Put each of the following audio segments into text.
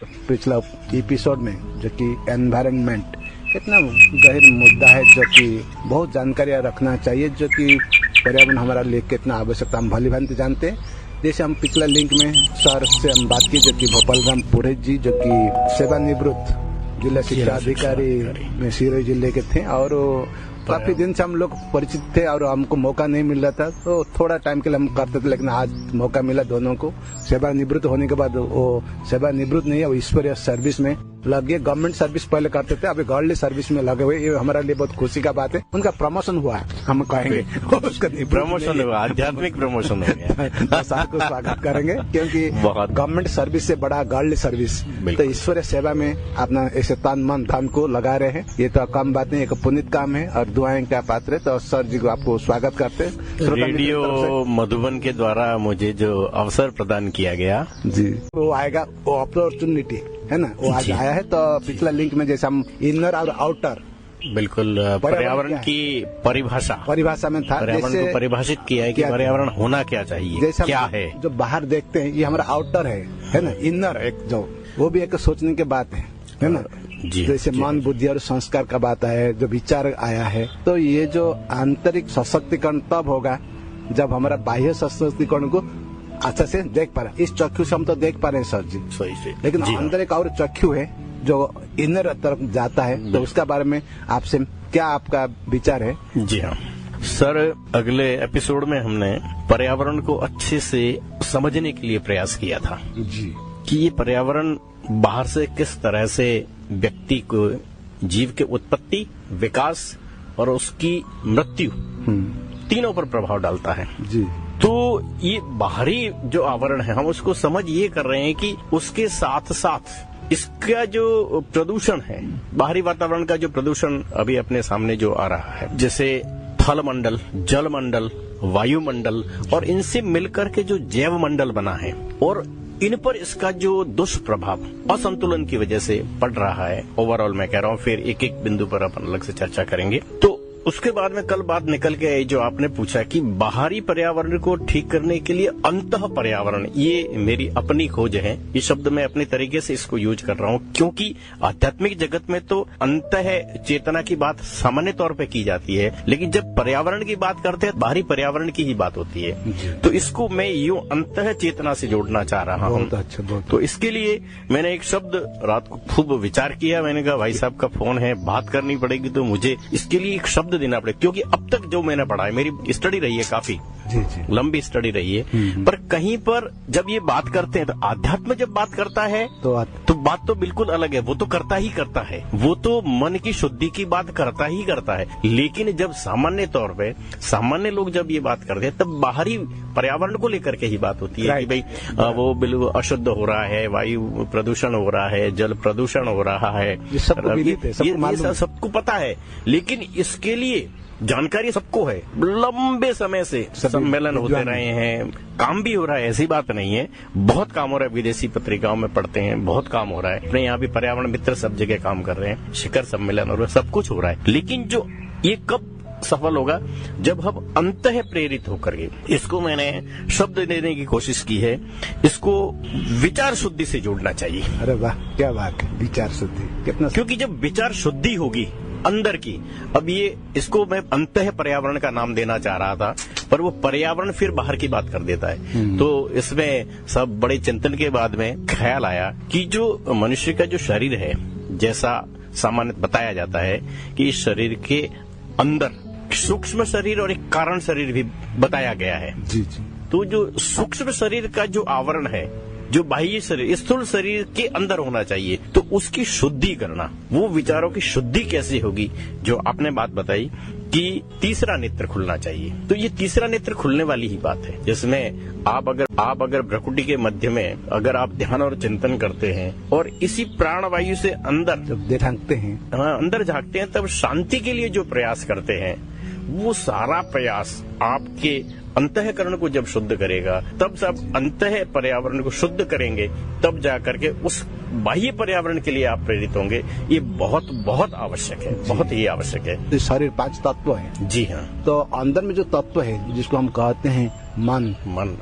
पिछला एपिसोड में, जो कि एनवायरनमेंट कितना गहरा मुद्दा है, जो कि बहुत जानकारियाँ रखना चाहिए, जो कि पर्यावरण हमारा लिए कितना आवश्यकता हम भली भांति जानते हैं। जैसे हम पिछला लिंक में सर से हम बात की, जो कि भोपाल राम पुरोहित जी, जो कि सेवानिवृत्त जिला शिक्षा अधिकारी में सिरोही जिले के थे, और काफी दिन से हम लोग परिचित थे और हमको मौका नहीं मिल रहा था, तो थोड़ा टाइम के लिए हम करते थे, लेकिन आज मौका मिला दोनों को। सेवानिवृत्त होने के बाद वो सेवानिवृत्त नहीं है, वो ईश्वरीय सर्विस में लगे। गवर्नमेंट सर्विस पहले करते थे, अभी गवर्नमेंट सर्विस में लगे हुए, ये हमारे लिए बहुत खुशी का बात है। उनका प्रमोशन हुआ है, हम कहेंगे उसका प्रमोशन हुआ, आध्यात्मिक प्रमोशन हो गया। सर को स्वागत करेंगे, क्योंकि गवर्नमेंट सर्विस से बड़ा गवर्नमेंट सर्विस, तो ईश्वरीय सेवा में अपना ऐसे तन मन धन को लगा रहे हैं, ये तो कम बात नहीं, एक पुनीत काम है और दुआएं का पात्र है। तो सर जी को आपको स्वागत करते हैं। रेडियो मधुबन के द्वारा मुझे जो अवसर प्रदान किया गया जी, वो आएगा, वो अपॉर्चुनिटी है ना, वो आज आया है। तो पिछला लिंक में जैसे हम इनर और आउटर, बिल्कुल पर्यावरण की परिभाषा में था, पर्यावरण को परिभाषित किया है कि पर्यावरण होना क्या चाहिए, जैसे क्या है। जो बाहर देखते हैं ये हमारा आउटर है ना, इनर एक जो, वो भी एक सोचने की बात है ना। जैसे मन, बुद्धि और संस्कार का बात है, जो विचार आया है, तो ये जो आंतरिक सशक्तिकरण तब होगा जब हमारा बाह्य सशक्तिकरण को अच्छा से देख पा रहे। इस चक्षु से हम तो देख पा रहे हैं सर जी, सही से, लेकिन अंदर एक और चक्षु है जो इनर तरफ जाता है, तो उसका बारे में आपसे क्या आपका विचार है? जी हाँ सर, अगले एपिसोड में हमने पर्यावरण को अच्छे से समझने के लिए प्रयास किया था जी, कि ये पर्यावरण बाहर से किस तरह से व्यक्ति को, जीव के उत्पत्ति, विकास और उसकी मृत्यु तीनों पर प्रभाव डालता है जी। तो ये बाहरी जो आवरण है, हम उसको समझ ये कर रहे हैं कि उसके साथ साथ इसका जो प्रदूषण है, बाहरी वातावरण का जो प्रदूषण अभी अपने सामने जो आ रहा है, जैसे थल मंडल, जल मंडल, वायुमंडल, और इनसे मिलकर के जो जैव मंडल बना है, और इन पर इसका जो दुष्प्रभाव असंतुलन की वजह से पड़ रहा है, ओवरऑल मैं कह रहा हूँ, फिर एक एक बिंदु पर अपन अलग से चर्चा करेंगे। तो उसके बाद में कल बात निकल के आई जो आपने पूछा कि बाहरी पर्यावरण को ठीक करने के लिए अंतः पर्यावरण, ये मेरी अपनी खोज है। ये शब्द मैं अपने तरीके से इसको यूज कर रहा हूँ, क्योंकि आध्यात्मिक जगत में तो अंतः चेतना की बात सामान्य तौर पे की जाती है, लेकिन जब पर्यावरण की बात करते हैं बाहरी पर्यावरण की ही बात होती है। तो इसको मैं यूं अंतः चेतना से जोड़ना चाह रहा हूँ। तो इसके लिए मैंने एक शब्द रात को खूब विचार किया। मैंने कहा भाई साहब का फोन है, बात करनी पड़ेगी, तो मुझे इसके लिए एक शब्द देना पड़ेगा, क्योंकि अब तक जो मैंने पढ़ा है, मेरी स्टडी रही है, काफी लंबी स्टडी रही है, पर कहीं पर जब ये बात करते हैं तो अध्यात्म जब बात करता है तो बात तो बिल्कुल अलग है, वो तो करता ही करता है, वो तो मन की शुद्धि की बात करता ही करता है। लेकिन जब सामान्य तौर पे सामान्य लोग जब ये बात करते हैं, तब बाहरी पर्यावरण को लेकर के ही बात होती है कि भाई वो बिल्कुल अशुद्ध हो रहा है, वायु प्रदूषण हो रहा है, जल प्रदूषण हो रहा है, ये सबको पता है। लेकिन इसके लिए जानकारी सबको है, लंबे समय से सम्मेलन होते रहे हैं, काम भी हो रहा है, ऐसी बात नहीं है, बहुत काम हो रहा है, विदेशी पत्रिकाओं में पढ़ते हैं, बहुत काम हो रहा है, अपने यहाँ भी पर्यावरण मित्र सब जगह काम कर रहे हैं, शिखर सम्मेलन हो रहा है, सब कुछ हो रहा है। लेकिन जो ये कब सफल होगा, जब हम अंतः प्रेरित होकर के, इसको मैंने शब्द देने की कोशिश की है, इसको विचार शुद्धि से जोड़ना चाहिए। अरे वाह, क्या बात है, विचार शुद्धि कितना, क्योंकि जब विचार शुद्धि होगी अंदर की, अब ये इसको मैं अंतः पर्यावरण का नाम देना चाह रहा था, पर वो पर्यावरण फिर बाहर की बात कर देता है। तो इसमें सब बड़े चिंतन के बाद में ख्याल आया कि जो मनुष्य का जो शरीर है, जैसा सामान्य बताया जाता है कि इस शरीर के अंदर सूक्ष्म शरीर और एक कारण शरीर भी बताया गया है। जी जी। तो जो सूक्ष्म शरीर का जो आवरण है, जो बाह्य शरीर, स्थूल शरीर के अंदर होना चाहिए, तो उसकी शुद्धि करना, वो विचारों की शुद्धि कैसे होगी, जो आपने बात बताई कि तीसरा नेत्र खुलना चाहिए। तो ये तीसरा नेत्र खुलने वाली ही बात है, जिसमें आप अगर प्रकृति के मध्य में अगर आप ध्यान और चिंतन करते हैं और इसी प्राण वायु से अंदर झांकते हैं, अंदर झांकते हैं, तब शांति के लिए जो प्रयास करते हैं, वो सारा प्रयास आपके अंतःकरण को जब शुद्ध करेगा, तब सब अंतः पर्यावरण को शुद्ध करेंगे, तब जाकर के उस बाह्य पर्यावरण के लिए आप प्रेरित होंगे। ये बहुत बहुत आवश्यक है, बहुत ही आवश्यक है। तो शरीर 5 तत्व है। जी हाँ। तो अंदर में जो तत्व है, जिसको हम कहते हैं मन,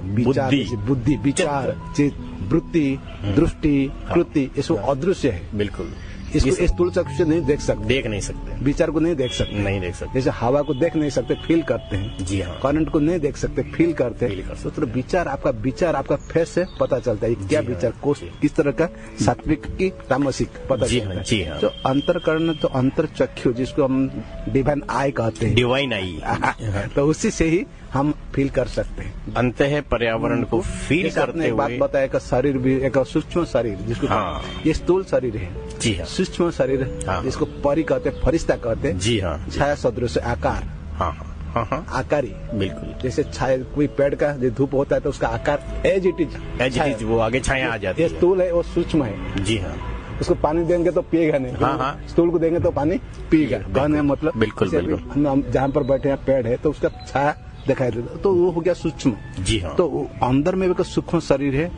विचार, बुद्धि, बुद्धि, विचार, चित्त, वृत्ति, दृष्टि, कृति, ये सब अदृश्य है। बिल्कुल, इसको इस स्थूल चक्षु से नहीं देख सकते, देख नहीं सकते, विचार को नहीं देख सकते, नहीं देख सकते। जैसे हवा को देख नहीं सकते, फील करते हैं। जी हाँ, करंट को नहीं देख सकते, फील करते हैं। तो विचार आपका फेस से पता चलता है क्या विचार, किस तरह का, सात्विक की तामसिक पता चलता है। जी हाँ, तो अंतरकरण, तो अंतर चक्षु जिसको हम डिवाइन आई कहते हैं, डिवाइन आई, तो उसी से ही हम फील कर सकते हैं। अंतः पर्यावरण को फील करते एक बात हुए। बताया कि शरीर भी एक सूक्ष्म शरीर जिसको ये स्थूल शरीर है। जी हाँ, सूक्ष्म शरीर जिसको परी कहते, फरिश्ता कहते। जी हाँ, छाया सदृश आकार, हाँ, आकारी, बिल्कुल। जैसे छाया कोई पेड़ का जो धूप होता है तो उसका आकार एज इट इज, वो आगे छाया आ जाती ये है। स्थूल है, वो सूक्ष्म है। जी हाँ, उसको पानी देंगे तो पिएगा नहीं, हाँ। स्थूल को देंगे तो पानी पिएगा। कहने का मतलब बिल्कुल, बिल्कुल। हम जहाँ पर बैठे हैं पेड़ है तो उसका छाया दिखाई देता, तो वो हो गया सूक्ष्म। जी हाँ, तो अंदर में एक सूक्ष्म शरीर है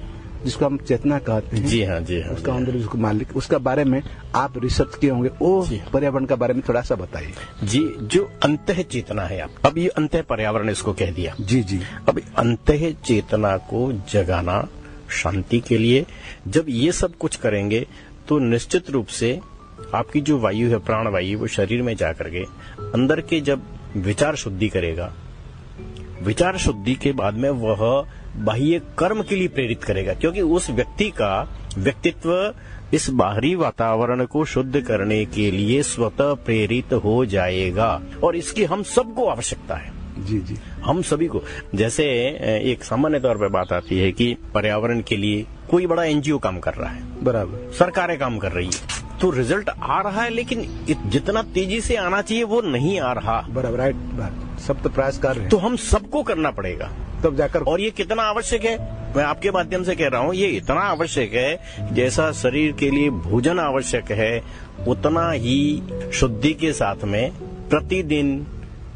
जिसको हम चेतना कहते हैं। जी हाँ, जी हाँ, उसका अंदर जिसको मालिक, उसका बारे में आप रिसर्च किए होंगे, वो पर्यावरण के बारे में थोड़ा सा बताइए। जी, जो अंतः चेतना है, आप अब ये अंतः पर्यावरण इसको कह दिया। जी जी, अब अंतः चेतना को जगाना शांति के लिए, जब ये सब कुछ करेंगे तो निश्चित रूप से आपकी जो वायु है, प्राण वायु, वो शरीर में जाकर के अंदर के जब विचार शुद्धि करेगा, विचार शुद्धि के बाद में वह बाह्य कर्म के लिए प्रेरित करेगा, क्योंकि उस व्यक्ति का व्यक्तित्व इस बाहरी वातावरण को शुद्ध करने के लिए स्वतः प्रेरित हो जाएगा। और इसकी हम सबको आवश्यकता है। जी जी, हम सभी को। जैसे एक सामान्य तौर पर बात आती है कि पर्यावरण के लिए कोई बड़ा एनजीओ काम कर रहा है, बराबर, सरकारें काम कर रही है, तो रिजल्ट आ रहा है, लेकिन जितना तेजी से आना चाहिए वो नहीं आ रहा। बराबर, राइट बात, सब तो प्रयास कर रहे हैं, तो हम सबको करना पड़ेगा तब जाकर। और ये कितना आवश्यक है, मैं आपके माध्यम से कह रहा हूँ, ये इतना आवश्यक है जैसा शरीर के लिए भोजन आवश्यक है, उतना ही शुद्धि के साथ में प्रतिदिन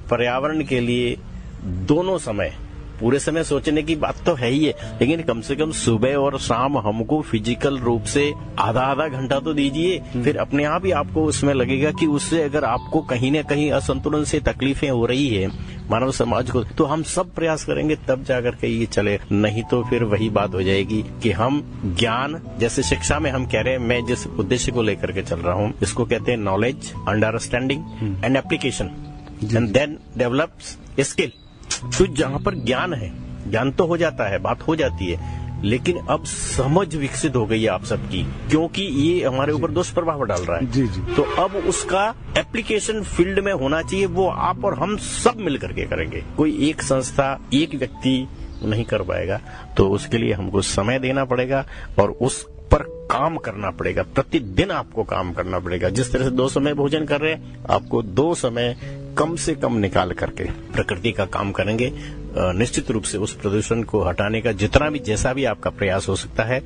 पर्यावरण के लिए दोनों समय, पूरे समय सोचने की बात तो है ही है, लेकिन कम से कम सुबह और शाम हमको फिजिकल रूप से आधा आधा घंटा तो दीजिए। फिर अपने आप ही आपको उसमें लगेगा कि उससे अगर आपको कहीं न कहीं असंतुलन से तकलीफें हो रही है मानव समाज को, तो हम सब प्रयास करेंगे तब जाकर के ये चले। नहीं तो फिर वही बात हो जाएगी कि हम ज्ञान, जैसे शिक्षा में हम कह रहे हैं, मैं जिस उद्देश्य को लेकर के चल रहा हूँ इसको कहते हैं knowledge, understanding and application, and then develops skill. तो जहाँ पर ज्ञान है, ज्ञान तो हो जाता है, बात हो जाती है, लेकिन अब समझ विकसित हो गई है आप सबकी, क्योंकि ये हमारे ऊपर दुष्प्रभाव डाल रहा है। जी जी, तो अब उसका एप्लीकेशन फील्ड में होना चाहिए, वो आप और हम सब मिल करके करेंगे। कोई एक संस्था, एक व्यक्ति नहीं कर पाएगा, तो उसके लिए हमको समय देना पड़ेगा और उस पर काम करना पड़ेगा। प्रतिदिन आपको काम करना पड़ेगा। जिस तरह से 2 समय भोजन कर रहे हैं, आपको 2 समय कम से कम निकाल करके प्रकृति का काम करेंगे। निश्चित रूप से उस प्रदूषण को हटाने का जितना भी, जैसा भी आपका प्रयास हो सकता है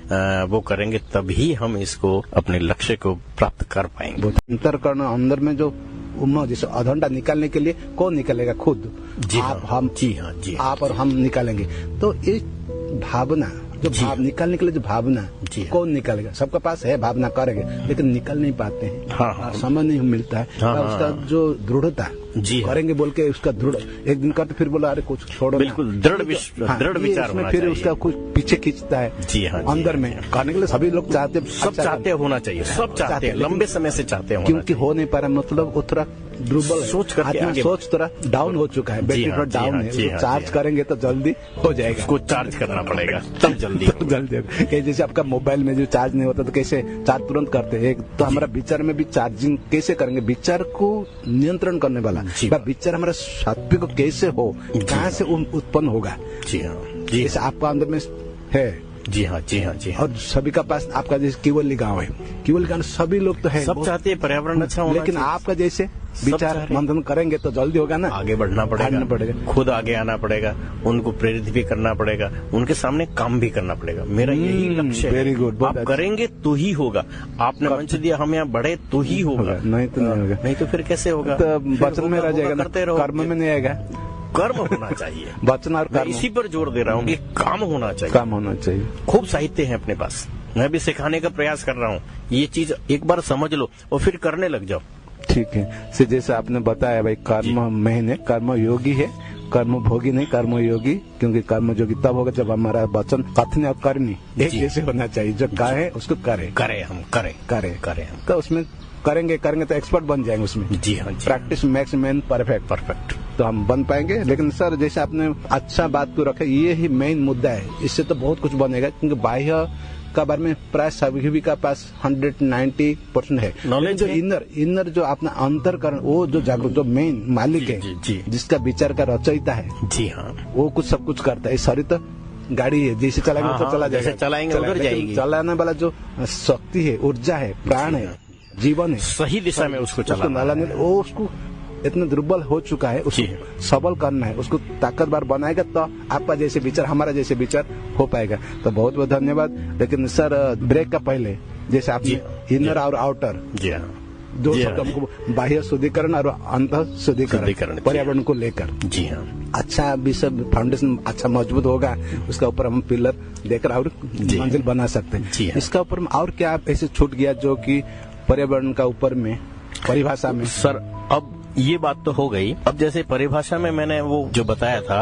वो करेंगे, तभी हम इसको, अपने लक्ष्य को प्राप्त कर पाएंगे। अंतरकरण, अंदर में जो जैसे अधंडा निकालने के लिए कौन निकालेगा? खुद। जी आप, हाँ, हम, जी हाँ, जी हाँ, आप और हम निकालेंगे। तो ये भावना, जो भाव निकालने के लिए जो भावना, कौन निकालेगा? सबके पास है, भावना करेंगे, लेकिन निकल नहीं पाते हैं। हाँ, समय नहीं मिलता है। उसका जो दृढ़ता, करेंगे बोल के उसका दृढ़, एक दिन करते फिर बोला अरे कुछ छोड़ो, बिल्कुल दृढ़ विचार होना फिर चाहिए। उसका कुछ पीछे खींचता है। जी हाँ, अंदर में करने के लिए सभी लोग चाहते, सब चाहते होना चाहिए, सब चाहते हैं, लंबे समय से चाहते हैं, क्योंकि हो नहीं पा रहा। मतलब वो थोड़ा दुर्बल, सोच करके सोच थोड़ा डाउन हो चुका है, बैटरी थोड़ा डाउन है। चार्ज करेंगे तो जल्दी हो जाएगा, उसको चार्ज करना पड़ेगा तब जल्दी जल्दी। जैसे आपका मोबाइल में जो चार्ज नहीं होता तो कैसे चार्ज तुरंत करते हैं, तो हमारा विचार में भी चार्जिंग कैसे करेंगे? विचार को नियंत्रण करने वाला विचार हमारा सात्विक को कैसे हो, कहाँ से उत्पन्न होगा? जी हाँ, जैसे आपका अंदर में है। जी हाँ, जी हाँ, जी हाँ। और सभी का पास, आपका जैसे केवली गांव है, केवली गांव सभी लोग तो है, सब चाहते हैं पर्यावरण अच्छा होना, लेकिन आपका जैसे विचार मंथन करेंगे तो जल्दी होगा ना। आगे बढ़ना पड़ेगा, खुद आगे आना पड़ेगा, उनको प्रेरित भी करना पड़ेगा, उनके सामने काम भी करना पड़ेगा। मेरा यही लक्ष्य है। Very good. आप करेंगे तो ही होगा। आपने मंच दिया, हम यहाँ बढ़े तो ही होगा, नहीं तो नहीं होगा। नहीं तो फिर कैसे होगा? वचन में रह जाएगा, कर्म में नहीं आएगा। कर्म होना चाहिए, वचन और कर्म। इसी पर जोर दे रहा हूँ कि काम होना चाहिए, काम होना चाहिए। खूब साहित्य है अपने पास, मैं भी सिखाने का प्रयास कर रहा हूँ। ये चीज एक बार समझ लो और फिर करने लग जाओ। ठीक है। जैसे आपने बताया भाई, कर्म महीने, कर्म योगी है, कर्म भोगी नहीं कर्म योगी, क्योंकि कर्म योगी तब होगा जब हमारा वचन कथन और करनी एक जैसे होना चाहिए। जो कहे उसको करे हम करें हम। तो उसमें करेंगे तो एक्सपर्ट बन जाएंगे उसमें। जी हाँ। Practice makes man perfect. तो हम बन पाएंगे। लेकिन सर जैसे आपने अच्छा बात को रखा, ये ही मेन मुद्दा है। इससे तो बहुत कुछ बनेगा, क्योंकि बाह्य का बारे में प्राय सभी का पास 190% है नॉलेज। जो इनर जो अपना अंतरकरण, वो जो जागरूक, जो मेन मालिक है, जिसका विचार का रचयिता है, जी हाँ, वो कुछ सब कुछ करता है। शरीर तो गाड़ी है, जैसे चलाएंगे तो चला जाएगा, जैसे चलाएंगे उधर जाएगी। चलाने वाला जो शक्ति है, ऊर्जा है, प्राण है, जीवन है, सही दिशा में उसको चलाना है। वो उसको इतना दुर्बल हो चुका है, उसको सबल करना है, उसको ताकतवर बनाएगा तो आपका जैसे विचार, हमारा जैसे विचार हो पाएगा। तो बहुत बहुत धन्यवाद। लेकिन सर ब्रेक का पहले जैसे आपने इनर और आउटर दो शब्द हमको, बाह्य शुद्धिकरण और अंत शुद्धिकरण पर्यावरण को लेकर, जी हाँ, अच्छा विषय फाउंडेशन अच्छा मजबूत होगा, उसका ऊपर हम पिलर देकर और मंजिल बना सकते हैं। इसका ऊपर और क्या ऐसे छूट गया जो कि पर्यावरण का ऊपर में परिभाषा में? सर अब ये बात तो हो गई। अब जैसे परिभाषा में मैंने वो जो बताया था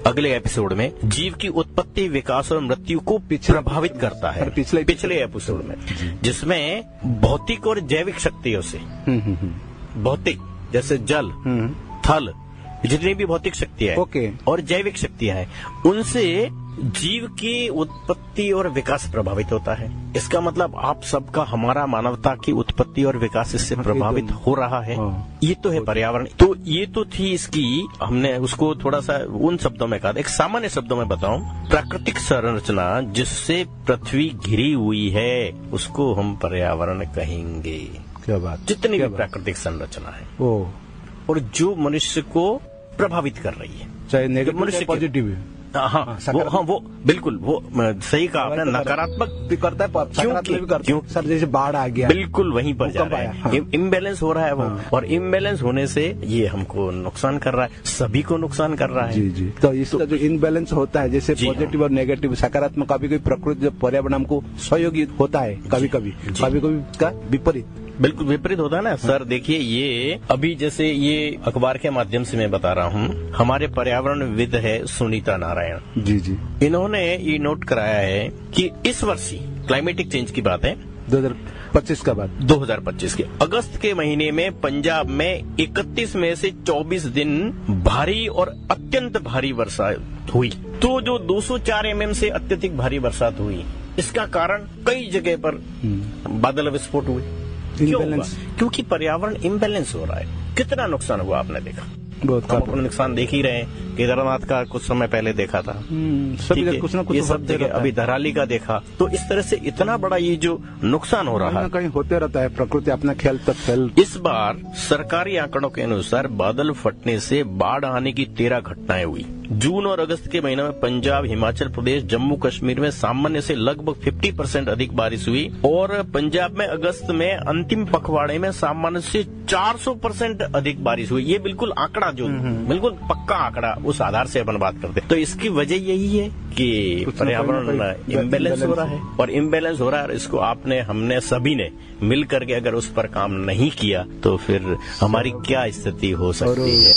अगले एपिसोड में, जीव की उत्पत्ति, विकास और मृत्यु को प्रभावित करता है पिछले एपिसोड में, जिसमें भौतिक और जैविक शक्तियों से, भौतिक जैसे जल, थल, जितनी भी भौतिक शक्तियां और जैविक शक्तियां हैं, उनसे जीव की उत्पत्ति और विकास प्रभावित होता है। इसका मतलब आप सबका, हमारा मानवता की उत्पत्ति और विकास इससे प्रभावित हो रहा है। ये तो है पर्यावरण। तो ये तो थी इसकी, हमने उसको थोड़ा सा उन शब्दों में कहा। एक सामान्य शब्दों में बताऊं, प्राकृतिक संरचना जिससे पृथ्वी घिरी हुई है उसको हम पर्यावरण कहेंगे। क्या बात। जितनी भी प्राकृतिक संरचना है और जो मनुष्य को प्रभावित कर रही है, चाहे नेगेटिव पॉजिटिव। वो बिल्कुल, वो सही कहा आपने, नकारात्मक भी करता है, सकारात्मक भी करता है। सर जैसे बाढ़ आ गया, बिल्कुल वहीं पर जा रहा है, इम्बैलेंस हो रहा है वो, और इम्बैलेंस होने से ये हमको नुकसान कर रहा है, सभी को नुकसान कर रहा है। जी। तो इसका जो इम्बैलेंस होता है, जैसे पॉजिटिव और नेगेटिव, सकारात्मक, कभी कभी प्रकृति जो पर्यावरण हमको सहयोगी होता है, कभी कभी का विपरीत, बिल्कुल विपरीत होता है ना सर। देखिए, ये अभी जैसे ये अखबार के माध्यम से मैं बता रहा हूँ, हमारे पर्यावरणविद है सुनीता नारायण जी, इन्होंने ये नोट कराया है कि इस वर्ष ही क्लाइमेटिक चेंज की बात है, 2025 का बात, 2025 के अगस्त के महीने में पंजाब में 31 में से 24 दिन भारी और अत्यंत भारी वर्षा हुई। तो जो 204 mm से अत्यधिक भारी बरसात हुई, इसका कारण कई जगह पर बादल विस्फोट हुए। क्योंकि पर्यावरण इम्बैलेंस हो रहा है। कितना नुकसान हुआ आपने देखा, बहुत हम नुकसान देख ही रहे हैं। केदारनाथ का कुछ समय पहले देखा था, कुछ ना कुछ ये सब जगह, अभी धराली का देखा। तो इस तरह से इतना बड़ा ये जो नुकसान हो रहा है, कहीं होते रहता है, प्रकृति अपना खेल तक खेल। इस बार सरकारी आंकड़ों के अनुसार बादल फटने से बाढ़ आने की 13 घटनाएं हुई। जून और अगस्त के महीने में पंजाब, हिमाचल प्रदेश, जम्मू कश्मीर में सामान्य से लगभग 50% अधिक बारिश हुई, और पंजाब में अगस्त में अंतिम पखवाड़े में सामान्य से 400% अधिक बारिश हुई। ये बिल्कुल आंकड़ा, जो बिल्कुल पक्का आंकड़ा, उस आधार से अपन बात करते हैं। तो इसकी वजह यही है कि पर्यावरण इम्बैलेंस हो रहा है, और इम्बैलेंस हो रहा है। इसको आपने, हमने, सभी ने मिल करके अगर उस पर काम नहीं किया तो फिर हमारी क्या स्थिति हो सकती है।